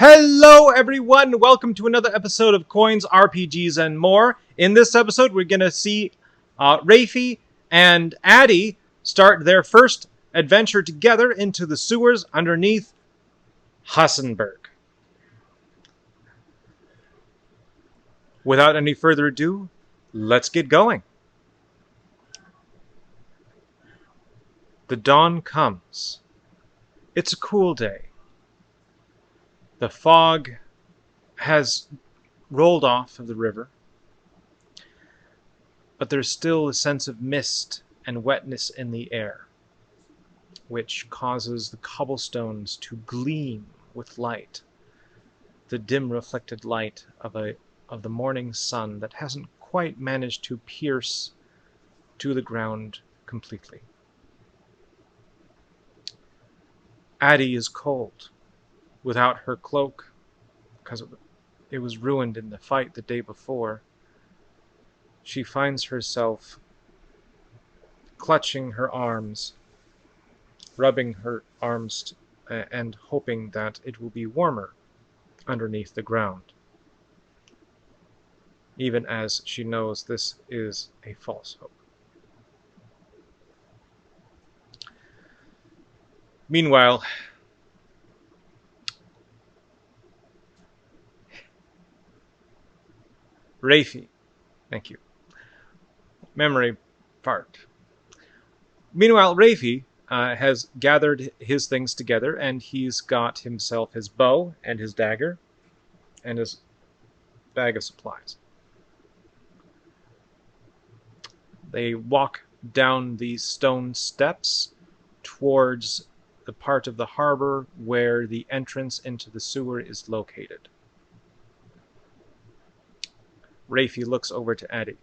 Hello everyone, welcome to another episode of Coins, RPGs, and more. In this episode, we're going to see Rafi and Addy start their first adventure together into the sewers underneath Hassenberg. Without any further ado, let's get going. The dawn comes. It's a cool day. The fog has rolled off of the river, but there's still a sense of mist and wetness in the air, which causes the cobblestones to gleam with light, the dim reflected light of the morning sun that hasn't quite managed to pierce to the ground completely. Addy is cold. Without her cloak, because it was ruined in the fight the day before, she finds herself clutching her arms, rubbing her arms, and hoping that it will be warmer underneath the ground, even as she knows this is a false hope. Meanwhile, Rafi, thank you. Memory part. Meanwhile, Rafi has gathered his things together, and he's got himself his bow and his dagger and his bag of supplies. They walk down these stone steps towards the part of the harbor where the entrance into the sewer is located. Rafi looks over to Addy.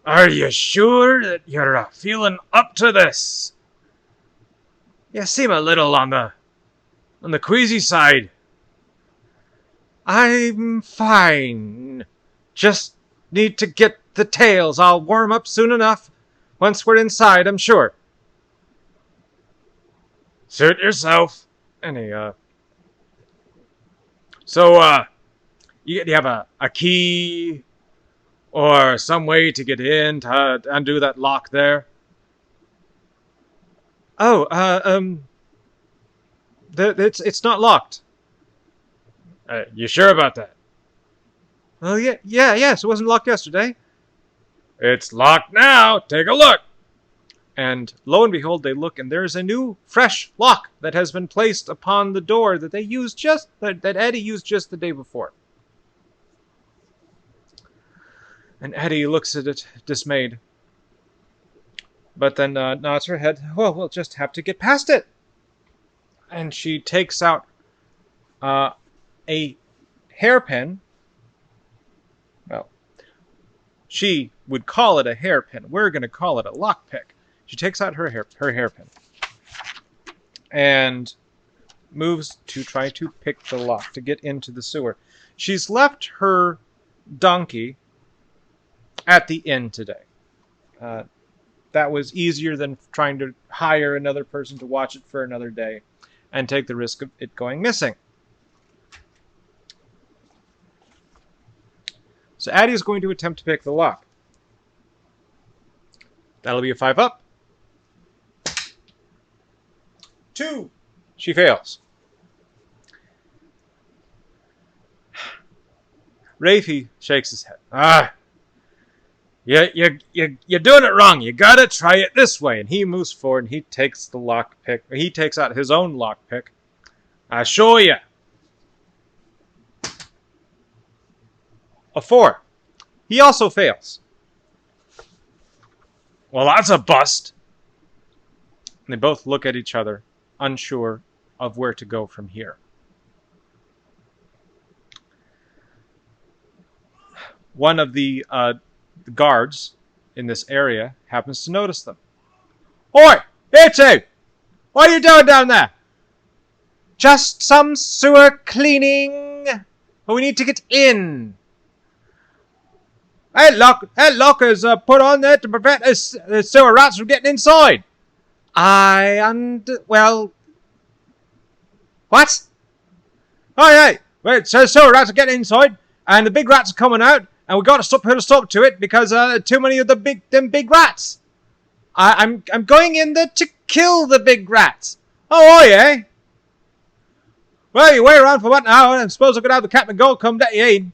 Are you sure that you're feeling up to this? You seem a little on the queasy side. I'm fine. Just need to get the tails. I'll warm up soon enough. Once we're inside, I'm sure. Suit yourself. So, you have a key or some way to get in to undo that lock there? Oh, it's not locked. You sure about that? Oh, yes, it wasn't locked yesterday. It's locked now. Take a look. And lo and behold, they look, and there's a new, fresh lock that has been placed upon the door that they used that Addy used just the day before. And Addy looks at it, dismayed. But then nods her head. Well, we'll just have to get past it. And she takes out a hairpin. Well, she would call it a hairpin. We're going to call it a lockpick. She takes out her hairpin and moves to try to pick the lock to get into the sewer. She's left her donkey at the inn today. That was easier than trying to hire another person to watch it for another day and take the risk of it going missing. So Addy is going to attempt to pick the lock. That'll be a 5 up. 2. She fails. Rafi shakes his head. You're doing it wrong. You gotta try it this way. And he moves forward and he takes the lockpick. He takes out his own lockpick. I show you. A 4. He also fails. Well, that's a bust. And they both look at each other, unsure of where to go from here. One of the guards in this area happens to notice them. Oi! Here two! What are you doing down there? Just some sewer cleaning. But we need to get in. That lock is put on there to prevent the sewer rats from getting inside. Well, What? Oh, yeah. Wait, so rats are getting inside, and the big rats are coming out, and we got to put a stop to it because too many of the big rats. I'm going in there to kill the big rats. Oh, yeah. Well, you wait around for about an hour, and I suppose I could have the Captain Gold come let you in.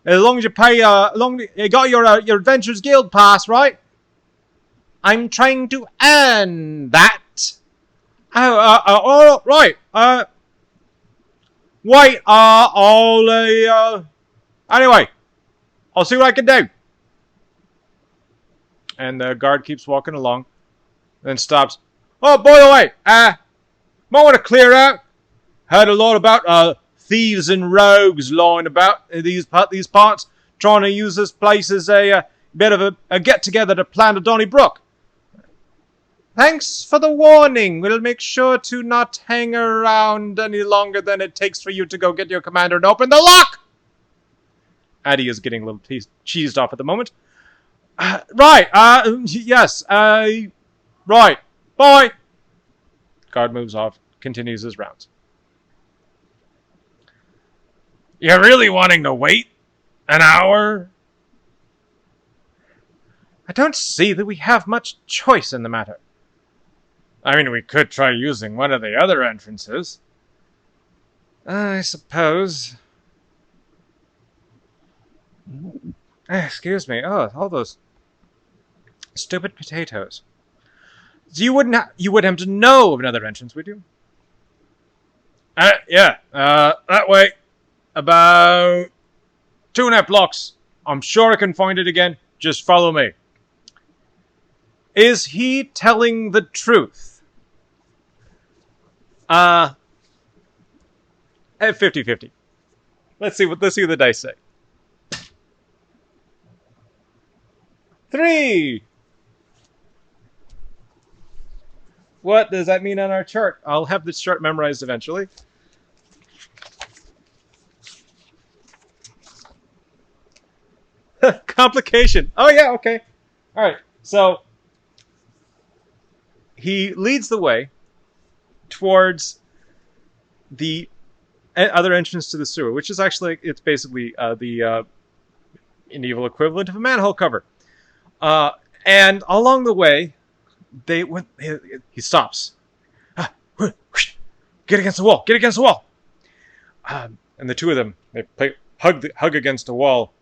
As long as you pay, you got your Adventurers Guild pass, right? I'm trying to earn that. Oh, right. Wait, anyway, I'll see what I can do. And the guard keeps walking along, then stops. Oh, by the way, might want to clear out. Heard a lot about thieves and rogues lying about these parts, trying to use this place as a bit of a get-together to plan to Donnybrook. Thanks for the warning. We'll make sure to not hang around any longer than it takes for you to go get your commander and open the lock! Addy is getting a little cheesed off at the moment. Right, yes, right. Bye! Guard moves off, continues his rounds. You're really wanting to wait an hour? I don't see that we have much choice in the matter. I mean, we could try using one of the other entrances. I suppose. Excuse me. Oh, all those stupid potatoes. So you wouldn't have to know of another entrance, would you? Yeah. That way. About 2.5 blocks. I'm sure I can find it again. Just follow me. Is he telling the truth? 50-50. Let's see what the dice say. 3. What does that mean on our chart? I'll have this chart memorized eventually. Complication. Oh yeah, okay. All right. So he leads the way towards the other entrance to the sewer, which is actually, it's basically the medieval equivalent of a manhole cover. And along the way, he stops. Get against the wall. Get against the wall. And the two of them, they hug against a wall,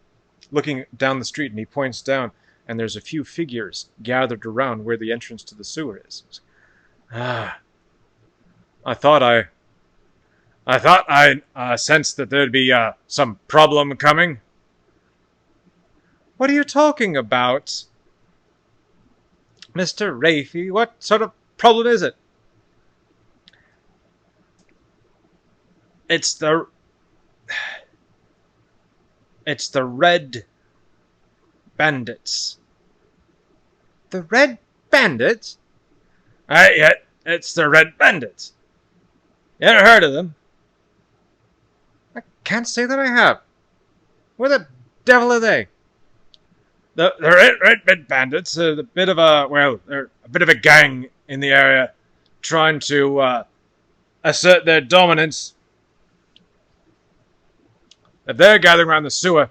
looking down the street, and he points down, and there's a few figures gathered around where the entrance to the sewer is. I thought I sensed that there'd be some problem coming. What are you talking about, Mr. Rafey? What sort of problem is it? It's the Red Bandits. The Red Bandits? Yeah, it's the Red Bandits. You ever heard of them? I can't say that I have. Where the devil are they? The Red Bandits are they're a bit of a gang in the area, trying to assert their dominance. If they're gathering around the sewer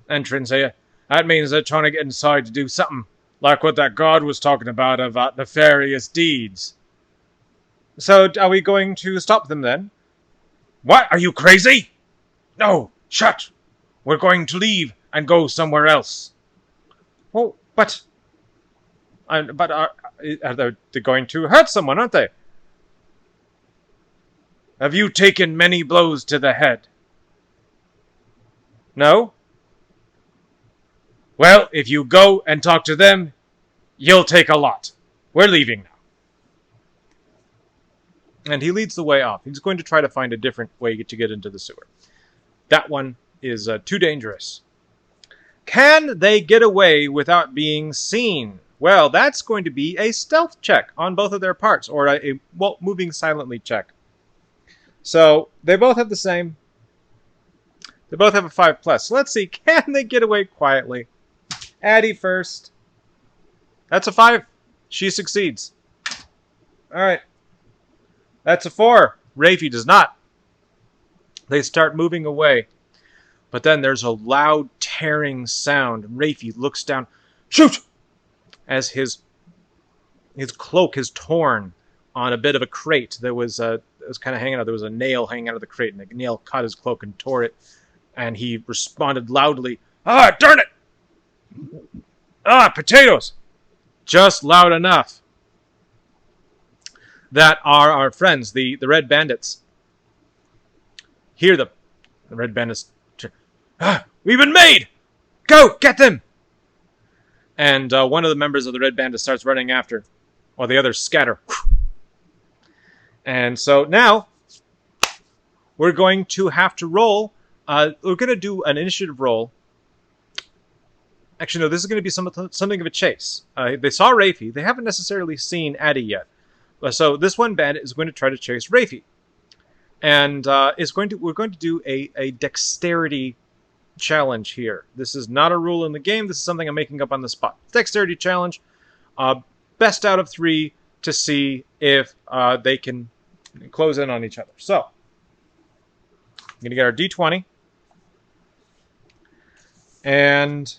entrance here, that means they're trying to get inside to do something like what that guard was talking about nefarious deeds. So, are we going to stop them then? What? Are you crazy? No, shut! We're going to leave and go somewhere else. Oh, but are they going to hurt someone, aren't they? Have you taken many blows to the head? No? Well, if you go and talk to them, you'll take a lot. We're leaving now. And he leads the way off. He's going to try to find a different way to get into the sewer. That one is too dangerous. Can they get away without being seen? Well, that's going to be a stealth check on both of their parts, or a moving silently check. So, they both have the same. They both have a 5+. So let's see, can they get away quietly? Addy first. That's a 5. She succeeds. Alright. That's a 4. Rafie does not. They start moving away. But then there's a loud tearing sound. Rafie looks down. Shoot! As his cloak is torn on a bit of a crate that was kind of hanging out. There was a nail hanging out of the crate, and the nail caught his cloak and tore it. And he responded loudly, "Ah, darn it! Ah, potatoes!" Just loud enough that our friends, the Red Bandits, hear them. The Red Bandits, "Ah, we've been made! Go, get them!" And one of the members of the Red Bandits starts running after, while the others scatter. And so now, we're going to have to roll. We're going to do an initiative roll. Actually, no, this is going to be something of a chase. They saw Rafie. They haven't necessarily seen Addy yet. So this one bandit is going to try to chase Rafie. And we're going to do a dexterity challenge here. This is not a rule in the game. This is something I'm making up on the spot. Dexterity challenge. Best out of 3 to see if they can close in on each other. So, I'm going to get our D20. And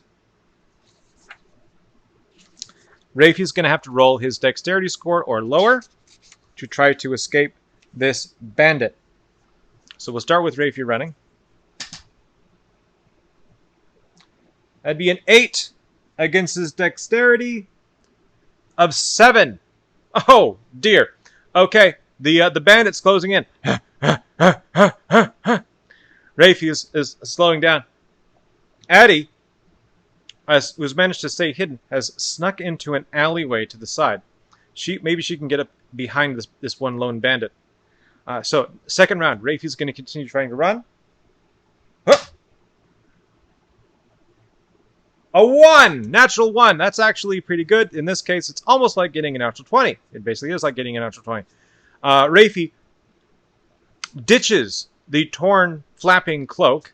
Rafie's going to have to roll his dexterity score or lower to try to escape this bandit. So we'll start with Rafie running. That'd be an 8 against his dexterity of 7. Oh, dear. Okay, the bandit's closing in. Rafie is slowing down. Addy, who's managed to stay hidden, has snuck into an alleyway to the side. Maybe she can get up behind this one lone bandit. So, second round, Rafie's going to continue trying to run. A 1! Natural 1. That's actually pretty good. In this case, it's almost like getting a natural 20. It basically is like getting a natural 20. Rafie ditches the torn, flapping cloak.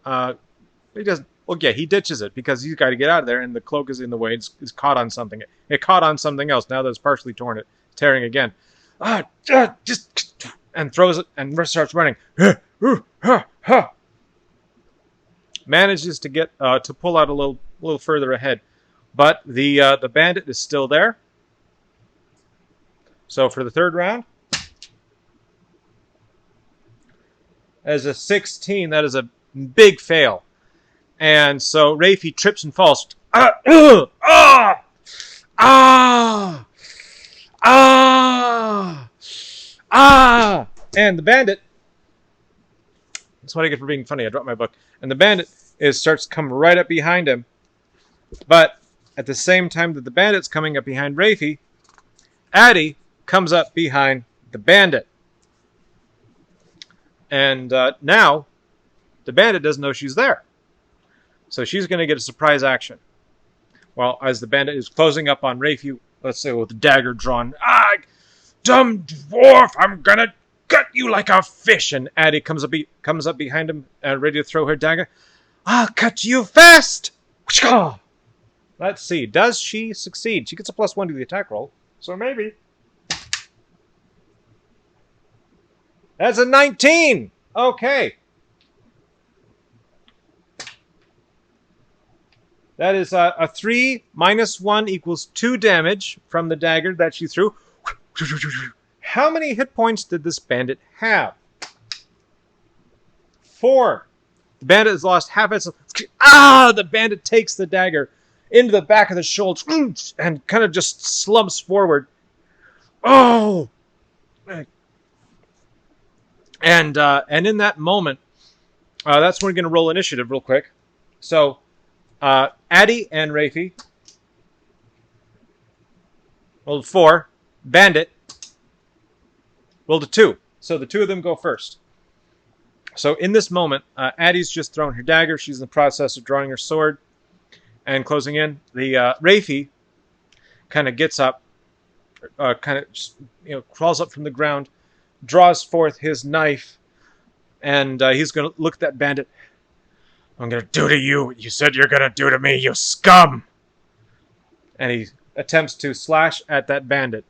He doesn't. Well, yeah, he ditches it because he's got to get out of there, and the cloak is in the way. It's caught on something. It caught on something else. Now that it's partially torn, it's tearing again. And throws it and starts running. Manages to get to pull out a little further ahead, but the bandit is still there. So for the third round, as a 16, that is a big fail. And so Rafie trips and falls. And the bandit, that's what I get for being funny. I dropped my book. And the bandit starts to come right up behind him. But at the same time that the bandit's coming up behind Rafie, Addy comes up behind the bandit. And now the bandit doesn't know she's there. So she's going to get a surprise action. Well, as the bandit is closing up on Rafie, let's say with the dagger drawn. Ah, dumb dwarf, I'm going to cut you like a fish. And Addy comes up behind him, ready to throw her dagger. I'll cut you fast. Let's see. Does she succeed? She gets a +1 to the attack roll. So maybe. That's a 19. Okay. That is a 3 minus 1 equals 2 damage from the dagger that she threw. How many hit points did this bandit have? 4. The bandit has lost half its... The bandit takes the dagger into the back of the shoulder and kind of just slumps forward. Oh! And in that moment, that's when we're going to roll initiative real quick. So... Addy and Rafie rolled 4. Bandit rolled a 2. So the 2 of them go first. So in this moment, Addy's just thrown her dagger. She's in the process of drawing her sword and closing in. The Rafie kind of gets up, kind of just, crawls up from the ground, draws forth his knife, and he's going to look at that bandit. I'm going to do to you what you said you're going to do to me, you scum! And he attempts to slash at that bandit.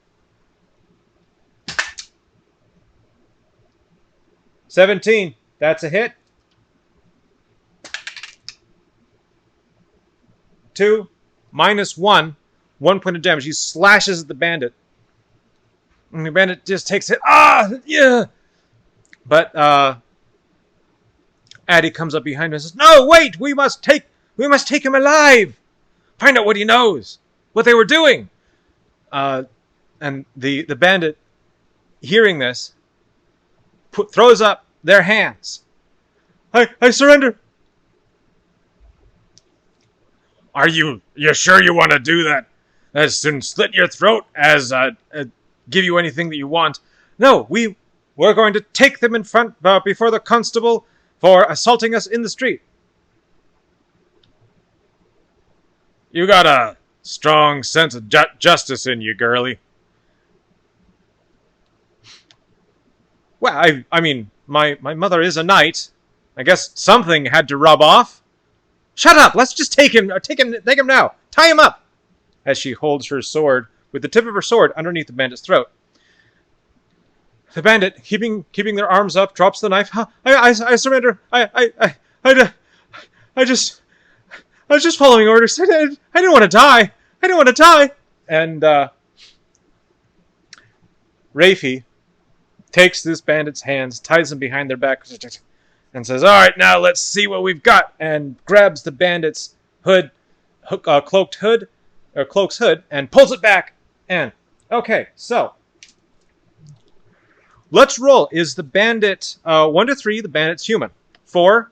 17. That's a hit. 2. -1. 1 point of damage. He slashes at the bandit. And the bandit just takes it. Ah! Yeah! But, Addy comes up behind him and says, "No, wait! We must take him alive! Find out what he knows! What they were doing!" And the bandit, hearing this, throws up their hands. I surrender! You're sure you want to do that? As soon slit your throat as give you anything that you want. No, we're going to take them in front before the constable for assaulting us in the street. You got a strong sense of justice in you, girlie. Well, I mean, my mother is a knight. I guess something had to rub off. Shut up! Let's just take him now! Tie him up! As she holds her sword, with the tip of her sword underneath the bandit's throat. The bandit, keeping their arms up, drops the knife. I surrender. I was just following orders. I didn't want to die. I didn't want to die. And Rafi takes this bandit's hands, ties them behind their back, and says, "All right, now let's see what we've got." And grabs the bandit's cloak's hood, and pulls it back. And okay, so let's roll. Is the bandit 1 to 3? The bandit's human. 4,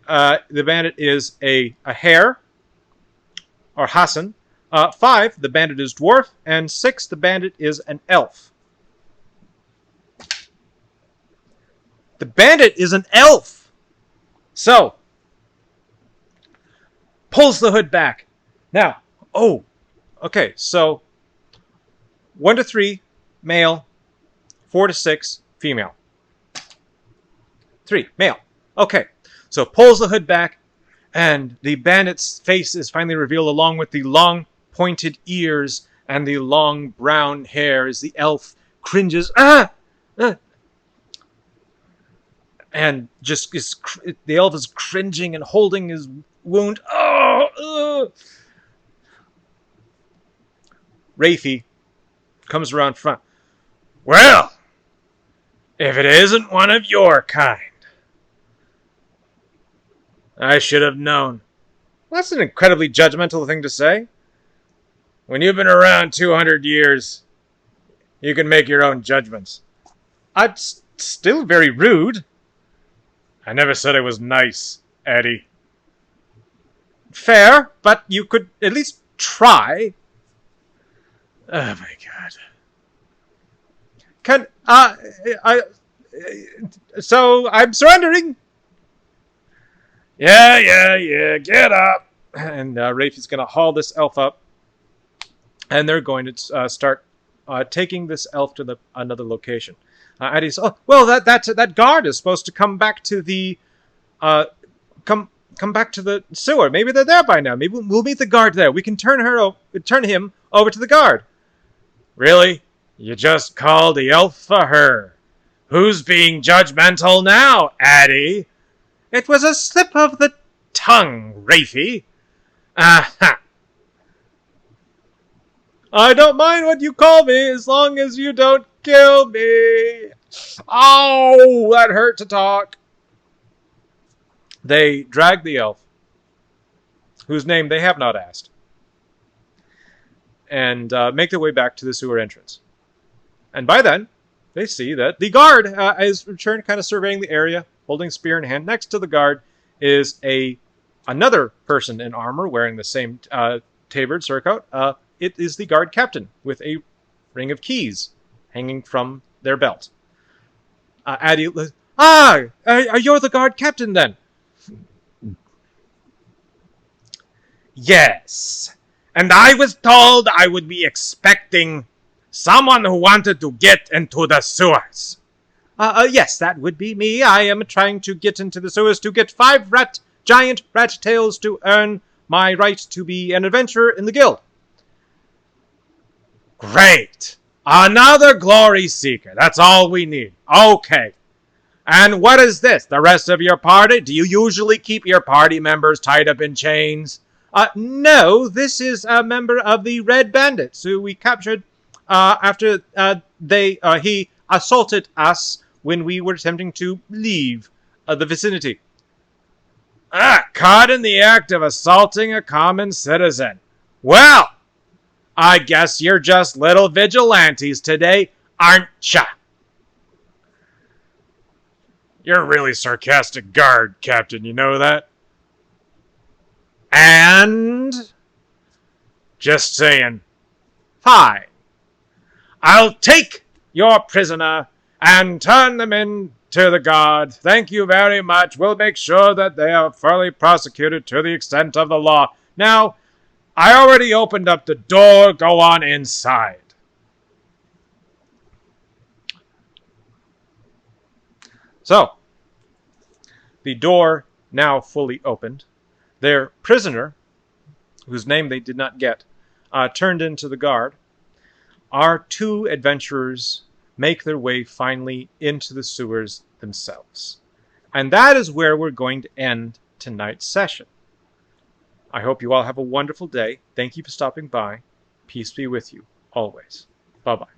the bandit is a hare or Hassan. 5, the bandit is dwarf, and 6, the bandit is an elf. The bandit is an elf. So, pulls the hood back. Now, okay, so 1 to 3, male. 4 to 6, female. 3, male. Okay, so pulls the hood back, and the bandit's face is finally revealed along with the long pointed ears and the long brown hair as the elf cringes. And just the elf is cringing and holding his wound. Rafi comes around front. "Well, if it isn't one of your kind. I should have known." Well, that's an incredibly judgmental thing to say. When you've been around 200 years, you can make your own judgments. It's still very rude. I never said I was nice, Addy. Fair, but you could at least try. Oh my god. So I'm surrendering. Yeah, get up. And Rafi's going to haul this elf up. And they're going to start taking this elf to another location. Addy says, "Oh, well, that guard is supposed to come back to the come back to the sewer. Maybe they're there by now. Maybe we'll meet the guard there. We can turn him over to the guard." Really? You just called the elf for her. Who's being judgmental now, Addy? It was a slip of the tongue, Rafi. Aha. I don't mind what you call me as long as you don't kill me. Oh, that hurt to talk. They drag the elf, whose name they have not asked, and make their way back to the sewer entrance. And by then, they see that the guard has returned, kind of surveying the area, holding spear in hand. Next to the guard is another person in armor wearing the same tabard surcoat. It is the guard captain with a ring of keys hanging from their belt. Addy, you're the guard captain then? Yes. And I was told I would be expecting someone who wanted to get into the sewers. Yes, that would be me. I am trying to get into the sewers to get 5 giant rat tails to earn my right to be an adventurer in the guild. Great. Another glory seeker. That's all we need. Okay. And what is this? The rest of your party? Do you usually keep your party members tied up in chains? No, this is a member of the Red Bandits who we captured after he assaulted us when we were attempting to leave the vicinity. Caught in the act of assaulting a common citizen. Well, I guess you're just little vigilantes today, aren't ya? You're a really sarcastic guard, Captain, you know that? And... just saying. Fine. I'll take your prisoner and turn them in to the guard. Thank you very much. We'll make sure that they are thoroughly prosecuted to the extent of the law. Now, I already opened up the door. Go on inside. So, the door now fully opened. Their prisoner, whose name they did not get, turned into the guard. Our two adventurers make their way finally into the sewers themselves. And that is where we're going to end tonight's session. I hope you all have a wonderful day. Thank you for stopping by. Peace be with you, always. Bye-bye.